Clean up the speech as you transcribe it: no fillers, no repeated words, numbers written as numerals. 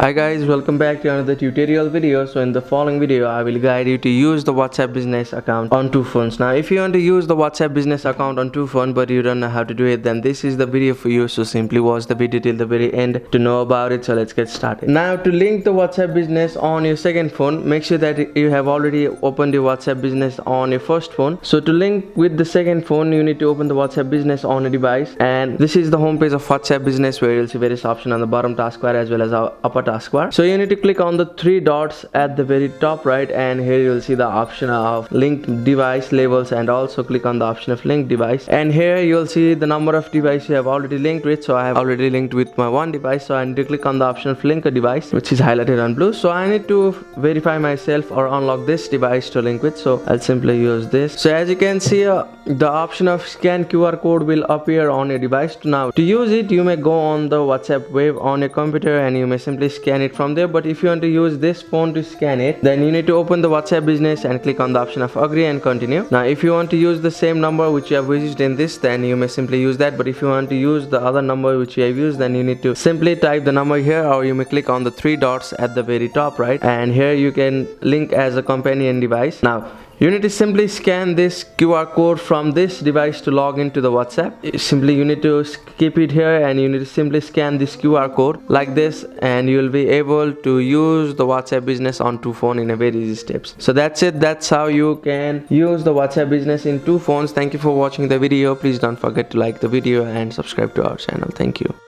Hi guys, welcome back to another tutorial video. So in the following video I will guide you to use the WhatsApp business account on two phones. Now if you want to use the WhatsApp business account on two phones but you don't know how to do it, then this is the video for you. So simply watch the video till the very end to know about it. So let's get started. Now to link the WhatsApp business on your second phone, make sure that you have already opened your WhatsApp business on your first phone. So to link with the second phone, you need to open the WhatsApp business on a device, and this is the home page of WhatsApp business where you'll see various options on the bottom taskbar as well as our upper taskbar. So you need to click on the three dots at the very top right, and here you'll see the option of linked device labels, and also click on the option of linked device, and here you'll see the number of devices you have already linked with. So I have already linked with my one device, so I need to click on the option of link a device, which is highlighted on blue. So I need to verify myself or unlock this device to link with, so I'll simply use this. So as you can see, the option of scan QR code will appear on your device. Now to use it, you may go on the WhatsApp web on your computer and you may simply scan it from there, but if you want to use this phone to scan it, then you need to open the WhatsApp business and click on the option of agree and continue. Now if you want to use the same number which you have used in this, then you may simply use that, but if you want to use the other number which you have used, then you need to simply type the number here, or you may click on the three dots at the very top right, and here you can link as a companion device. Now you need to simply scan this QR code from this device to log into the WhatsApp. Simply you need to keep it here, and you need to simply scan this QR code like this, and you will be able to use the WhatsApp business on two phones in a very easy steps. So that's it. That's how you can use the WhatsApp business in two phones. Thank you for watching the video. Please don't forget to like the video and subscribe to our channel. Thank you.